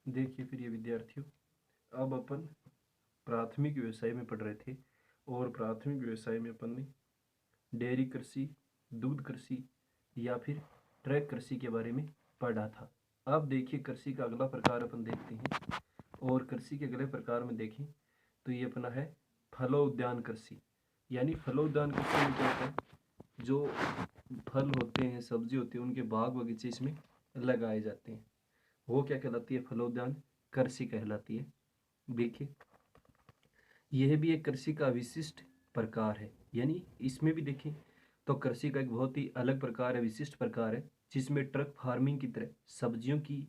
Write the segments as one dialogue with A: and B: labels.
A: देखिए फिर ये विद्यार्थियों, अब अपन प्राथमिक व्यवसाय में पढ़ रहे थे और प्राथमिक व्यवसाय में अपन ने डेयरी कृषि, दूध कृषि या फिर ट्रैक कृषि के बारे में पढ़ा था। अब देखिए कृषि का अगला प्रकार अपन देखते हैं और कृषि के अगले प्रकार में देखें तो ये अपना है फलोद्यान कृषि। यानी फलोद्यान कृषि में क्या होता है, जो फल होते हैं, सब्जी होती है, उनके बाग बगीचे इसमें लगाए जाते हैं। वो क्या कहलाती है? फलोद्यान कृषि कहलाती है। देखिए यह भी एक कृषि का विशिष्ट प्रकार है। यानी इसमें भी देखें तो कृषि का एक बहुत ही अलग प्रकार है, विशिष्ट प्रकार है, जिसमें ट्रक फार्मिंग की तरह सब्जियों की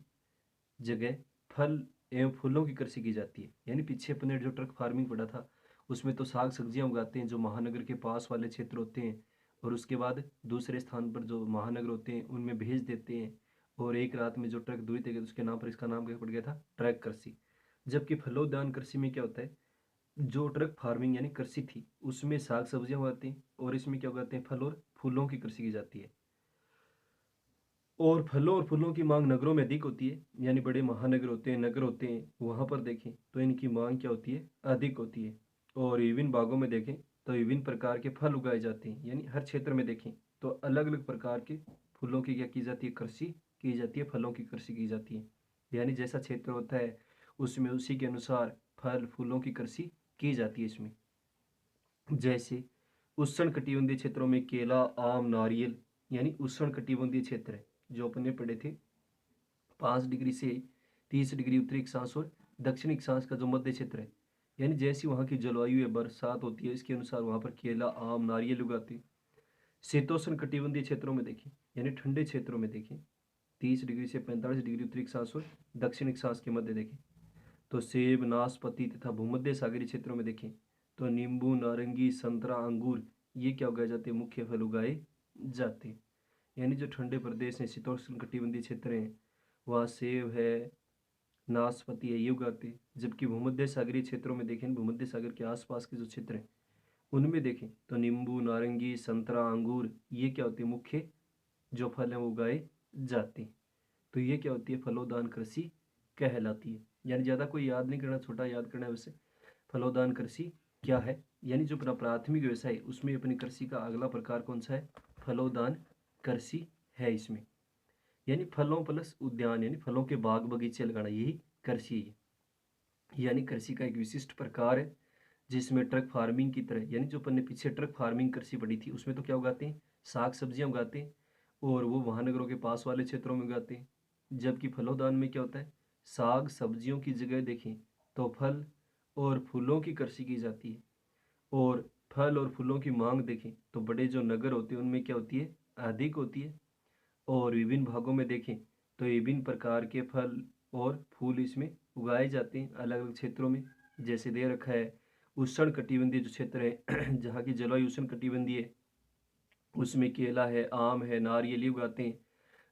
A: जगह फल एवं फूलों की कृषि की जाती है। यानी पीछे अपने जो ट्रक फार्मिंग पढ़ा था उसमें तो साग सब्जियां उगाते हैं जो महानगर के पास वाले क्षेत्र होते हैं, और उसके बाद दूसरे स्थान पर जो महानगर होते हैं उनमें भेज देते हैं, और एक रात में जो ट्रक दूरी तय उसके नाम पर इसका नाम क्या पड़ गया था? ट्रक कृषि। जबकि फलोद्यान कृषि में क्या होता है, जो ट्रक फार्मिंग यानी कृषि थी उसमें साग सब्जियां उगाते हैं, और इसमें क्या उगाते हैं? फल और फूलों की कृषि की जाती है। और फलों और फूलों की मांग नगरों में अधिक होती है। यानी बड़े महानगर होते हैं, नगर होते हैं, वहाँ पर देखें तो इनकी मांग क्या होती है? अधिक होती है। और विभिन्न भागों में देखें तो विभिन्न प्रकार के फल उगाए जाते हैं। यानी हर क्षेत्र में देखें तो अलग अलग प्रकार के फूलों की क्या की जाती है? कृषि की जाती है, फलों की कृषि की जाती है। यानी जैसा क्षेत्र होता है उसमें उसी के अनुसार फल फूलों की कृषि की जाती है इसमें। जैसे उष्णकटिबंधीय क्षेत्रों में केला, आम, नारियल, यानी उष्णकटिबंधीय क्षेत्र है जो अपने पढ़े थे 5 डिग्री से 30 डिग्री उत्तरी अक्षांश और दक्षिणी अक्षांश का जो मध्य क्षेत्र है। यानी जैसी वहाँ की जलवायु है, बरसात होती है, इसके अनुसार वहाँ पर केला, आम, नारियल उगाते हैं। शीतोष्ण कटिबंधीय क्षेत्रों में देखें, यानी ठंडे क्षेत्रों में देखें 30 डिग्री से 45 डिग्री उत्तरी अक्षांश और दक्षिण अक्षांश के मध्य देखें तो सेब, नाशपाती, तथा भूमध्य सागरीय क्षेत्रों में देखें तो नींबू, नारंगी, संतरा, अंगूर, ये क्या उगाए जाते हैं? मुख्य फल उगाए जाते हैं। यानी जो ठंडे प्रदेश हैं, शीतोष्ण कटिबंधीय क्षेत्र हैं, वहाँ सेब है, नाशपाती है, ये उगाते हैं। जबकि भूमध्य सागरीय क्षेत्रों में देखें, भूमध्य सागर के आसपास के जो क्षेत्र हैं उनमें देखें तो नींबू, नारंगी, संतरा, अंगूर, ये क्या होते हैं? मुख्य जो फल हैं वो उगाए जाते हैं। तो ये क्या होती है? फलोदान कृषि कहलाती है। यानी ज़्यादा कोई याद नहीं करना, छोटा याद करना है वैसे। फलोदान कृषि क्या है? यानी जो अपना प्राथमिक व्यवसाय उसमें अपनी कृषि का अगला प्रकार कौन सा है? फलोदान कृषि है इसमें। यानी फलों प्लस उद्यान, यानी फलों के बाग बगीचे लगाना, यही कृषि है। यानी कृषि का एक विशिष्ट प्रकार है जिसमें ट्रक फार्मिंग की तरह, यानी जो अपन ने पीछे ट्रक फार्मिंग कृषि पढ़ी थी उसमें तो क्या उगाते हैं? साग सब्जियां उगाते हैं, और वो महानगरों के पास वाले क्षेत्रों में उगाते हैं। जबकि फलोदान में क्या होता है? साग सब्जियों की जगह देखें तो फल और फूलों की कृषि की जाती है। और फल और फूलों की मांग देखें तो बड़े जो नगर होते हैं उनमें क्या होती है? अधिक होती है। और विभिन्न भागों में देखें तो विभिन्न प्रकार के फल और फूल इसमें उगाए जाते हैं अलग अलग क्षेत्रों में। जैसे दे रखा है उष्ण कटिबंधीय जो क्षेत्र है जहाँ की जलवायु उष्ण कटिबंधीय है उसमें केला है, आम है, नारियल ये उगाते हैं।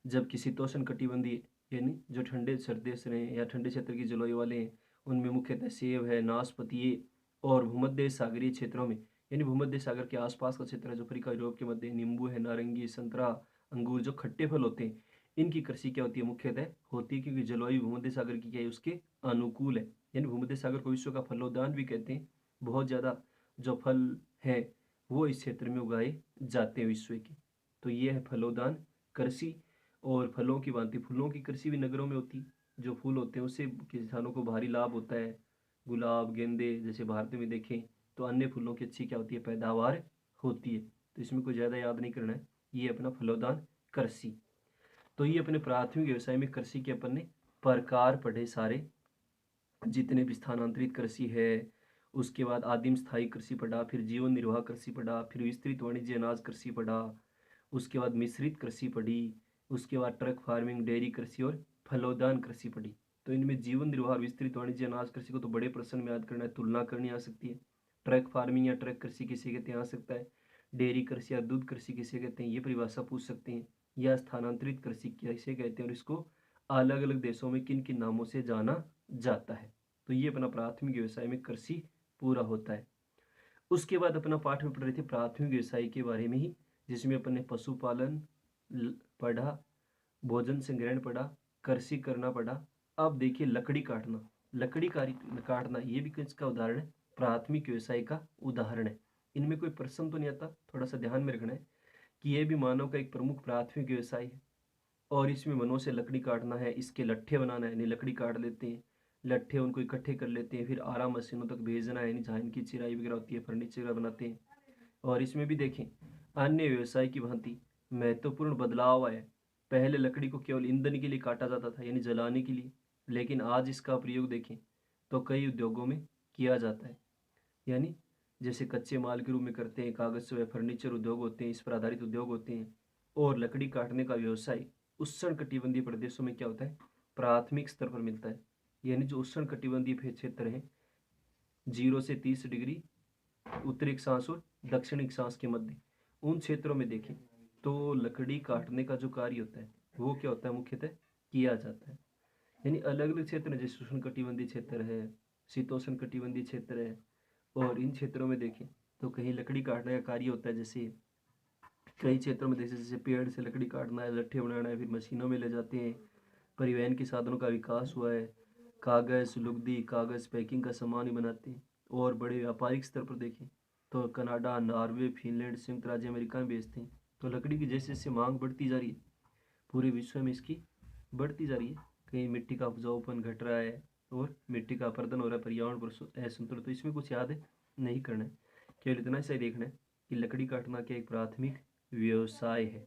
A: जबकि शीतोष्ण कटिबंधीय यानी जो ठंडे प्रदेश रहे या ठंडे क्षेत्र की जलवायु वाले हैं उनमें मुख्यतः सेब है, नाशपाती है। और भूमध्य सागरीय क्षेत्रों में, यानी भूमध्य सागर के आसपास का क्षेत्र है जो अफ्रीका यूरोप के मध्य, नींबू है, नारंगी, संतरा, अंगूर, जो खट्टे फल होते हैं इनकी कृषि क्या होती है? मुख्यतः होती है, क्योंकि जलवायु भूमध्य सागर की क्या है? उसके अनुकूल है। यानी भूमध्य सागर को विश्व का फलोद्यान भी कहते हैं। बहुत ज़्यादा जो फल हैं वो इस क्षेत्र में उगाए जाते हैं विश्व के। तो ये है फलोदान कृषि। और फलों की भांति फूलों की कृषि भी नगरों में होती है। जो फूल होते हैं उससे किसानों को भारी लाभ होता है। गुलाब, गेंदे जैसे भारत में देखें तो अन्य फूलों की अच्छी क्या होती है? पैदावार होती है। तो इसमें कोई ज़्यादा याद नहीं करना है, ये अपना फलोदान कृषि। तो ये अपने प्राथमिक व्यवसाय में कृषि के अपन ने प्रकार पढ़े सारे, जितने भी स्थानांतरित कृषि है, उसके बाद आदिम स्थायी कृषि पढ़ा, फिर जीवन निर्वाह कृषि पढ़ा, फिर विस्तृत वाणिज्य अनाज कृषि पढ़ा, उसके बाद मिश्रित कृषि पढ़ी, उसके बाद ट्रक फार्मिंग, डेयरी कृषि और फलोदान कृषि पढ़ी। तो इनमें जीवन निर्वाह, विस्तृत वाणिज्य अनाज कृषि को तो बड़े प्रश्न में याद करना है, तुलना करनी आ सकती है। ट्रक फार्मिंग या ट्रक कृषि किसे कहते हैं आ सकता है। डेयरी कृषि या दूध कृषि किसे कहते हैं ये परिभाषा पूछ सकते हैं। या स्थानांतरित कृषि किसे कहते हैं और इसको अलग अलग देशों में किन किन नामों से जाना जाता है। तो ये अपना प्राथमिक व्यवसाय में कृषि पूरा होता है। उसके बाद अपना पाठ में पढ़ रहे थे प्राथमिक व्यवसाय के बारे में ही, जिसमें अपन ने पशुपालन पढ़ा, भोजन संग्रहण पढ़ा, कृषि करना पढ़ा, अब देखिए लकड़ी काटना, काटना ये भी किसका उदाहरण है? प्राथमिक व्यवसाय का उदाहरण है। इनमें कोई प्रश्न तो नहीं आता, थोड़ा सा ध्यान में रखना है कि ये भी मानव का एक प्रमुख प्राथमिक व्यवसाय है और इसमें वनों से लकड़ी काटना है, इसके लट्ठे बनाना है, यानी लकड़ी काट लेते हैं, लट्ठे उनको इकट्ठे कर लेते हैं, फिर आरा मशीनों तक भेजना है, यानी जहाँ इनकी चिराई वगैरह होती है, फर्नीचर वगैरह बनाते हैं। और इसमें भी देखें अन्य व्यवसाय की भांति महत्वपूर्ण बदलाव आया। पहले लकड़ी को केवल ईंधन के लिए काटा जाता था, यानी जलाने के लिए, लेकिन आज इसका प्रयोग देखें तो कई उद्योगों में किया जाता है। यानी जैसे कच्चे माल के रूप में करते हैं, कागज व फर्नीचर उद्योग होते हैं, इस पर आधारित उद्योग होते हैं। और लकड़ी काटने का व्यवसाय उष्णकटिबंधीय प्रदेशों में क्या होता है? प्राथमिक स्तर पर मिलता है। यानी जो उष्णकटिबंधीय क्षेत्र है 0 से 30 डिग्री उत्तरी अक्षांश और दक्षिणी अक्षांश के मध्य, उन क्षेत्रों में देखें तो लकड़ी काटने का जो कार्य होता है वो क्या होता है? मुख्यतः किया जाता है। यानी अलग अलग क्षेत्र जैसे उष्णकटिबंधीय क्षेत्र है, शीतोष्ण कटिबंधीय क्षेत्र है, और इन क्षेत्रों में देखें तो कहीं लकड़ी काटने का कार्य होता है। जैसे कई क्षेत्रों में जैसे जैसे पेड़ से लकड़ी काटना है, लट्ठे बनाना है, फिर मशीनों में ले जाते हैं, परिवहन के साधनों का विकास हुआ है, कागज़, लुगदी, कागज़, पैकिंग का सामान ही बनाते हैं। और बड़े व्यापारिक स्तर पर देखें तो कनाडा, नॉर्वे, फिनलैंड, संयुक्त राज्य अमेरिका में बेचते हैं। तो लकड़ी की जैसे जैसे मांग बढ़ती जा रही है, पूरे विश्व में इसकी बढ़ती जा रही है। कहीं मिट्टी का उपजाऊपन घट रहा है और मिट्टी का अपरदन हो रहा है, पर्यावरण पर असंतुलन। तो इसमें कुछ याद है नहीं करना है, केवल इतना ही देखना है कि लकड़ी काटना क्या एक प्राथमिक व्यवसाय है।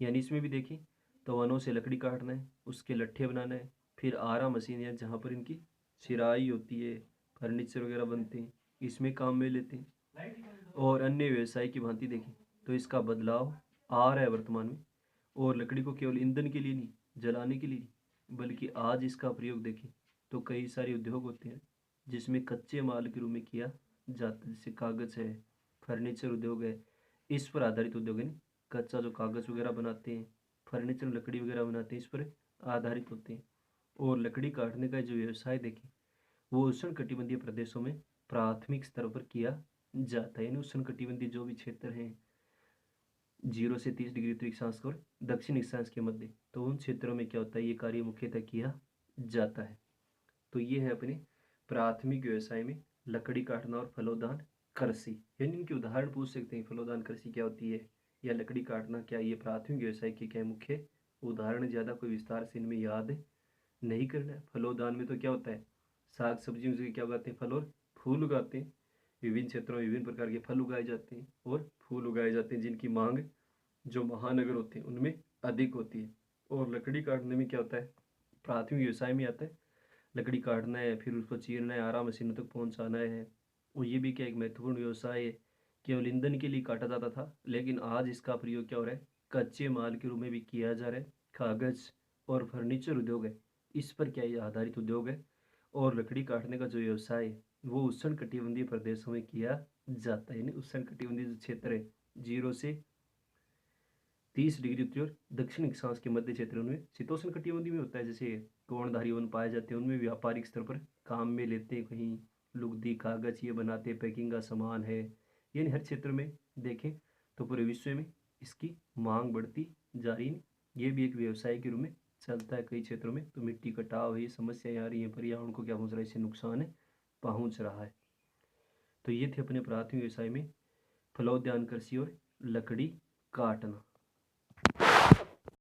A: यानी इसमें भी देखें तो वनों से लकड़ी काटना है, उसके लट्ठे बनाना है, फिर आरा मशीन है जहाँ पर इनकी सिराई होती है, फर्नीचर वगैरह बनते हैं, इसमें काम में लेते हैं। और अन्य व्यवसाय की भांति देखें तो इसका बदलाव आ रहा है वर्तमान में। और लकड़ी को केवल ईंधन के लिए नहीं, जलाने के लिए नहीं, बल्कि आज इसका प्रयोग देखें तो कई सारे उद्योग होते हैं जिसमें कच्चे माल के रूप में किया जाता है। जैसे कागज़ है, फर्नीचर उद्योग है, इस पर आधारित उद्योग है। कच्चा जो कागज़ वगैरह बनाते हैं, फर्नीचर लकड़ी वगैरह बनाते हैं, इस पर आधारित होते हैं। और लकड़ी काटने का जो व्यवसाय देखें वो उष्णकटिबंधीय प्रदेशों में प्राथमिक स्तर पर किया जाता है। यानी उष्णकटिबंधीय जो भी क्षेत्र हैं 0 से 30 डिग्री उत्तरी अक्षांश और दक्षिण अक्षांश के मध्य, तो उन क्षेत्रों में क्या होता है? ये कार्य मुख्यतः किया जाता है। तो ये है अपने प्राथमिक व्यवसाय में लकड़ी काटना और फलोदान कृषि। यानी इनके उदाहरण पूछ सकते हैं, फलोदान कृषि क्या होती है या लकड़ी काटना क्या, ये प्राथमिक व्यवसाय के क्या मुख्य उदाहरण। ज़्यादा कोई विस्तार से इनमें याद नहीं करना है। फलोदान में तो क्या होता है? साग सब्जी में क्या उगाते हैं? फल और फूल उगाते हैं। विभिन्न क्षेत्रों में विभिन्न प्रकार के फल उगाए जाते हैं और फूल उगाए जाते हैं जिनकी मांग जो महानगर होते हैं उनमें अधिक होती है। और लकड़ी काटने में क्या होता है? प्राथमिक व्यवसाय में आता है, लकड़ी काटना है, फिर उसको चीरना है, आरा मशीनों तक पहुंचाना है। और ये भी क्या एक महत्वपूर्ण व्यवसाय है। केवल ईंधन के लिए काटा जाता था, लेकिन आज इसका प्रयोग क्या हो रहा है? कच्चे माल के रूप में भी किया जा रहा है। कागज़ और फर्नीचर उद्योग है, इस पर क्या ये आधारित उद्योग है। और लकड़ी काटने का जो व्यवसाय है वो उष्णकटिबंधीय प्रदेशों में किया जाता है। यानी उष्णकटिबंधीय जो क्षेत्र है 0 से 30 डिग्री उत्तरी और दक्षिण अक्षांश के मध्य क्षेत्र में शीतोष्ण कटिबंधी में होता है। जैसे कोणधारी वन पाए जाते हैं, उनमें व्यापारिक स्तर पर काम में लेते हैं। कहीं लुगदी, कागज ये बनाते हैं, पैकिंग का सामान है। यानी हर क्षेत्र में देखें तो पूरे विश्व में इसकी मांग बढ़ती जा रही है। ये भी एक व्यवसाय के रूप में चलता है कई क्षेत्रों में। तो मिट्टी कटाव है, ये समस्याएं आ रही हैं, पर्यावरण को क्या पहुँच रहा है? इससे नुकसान पहुँच रहा है। तो ये थे अपने प्राथमिक व्यवसाय में फलोद्यान कृषि और लकड़ी काटना।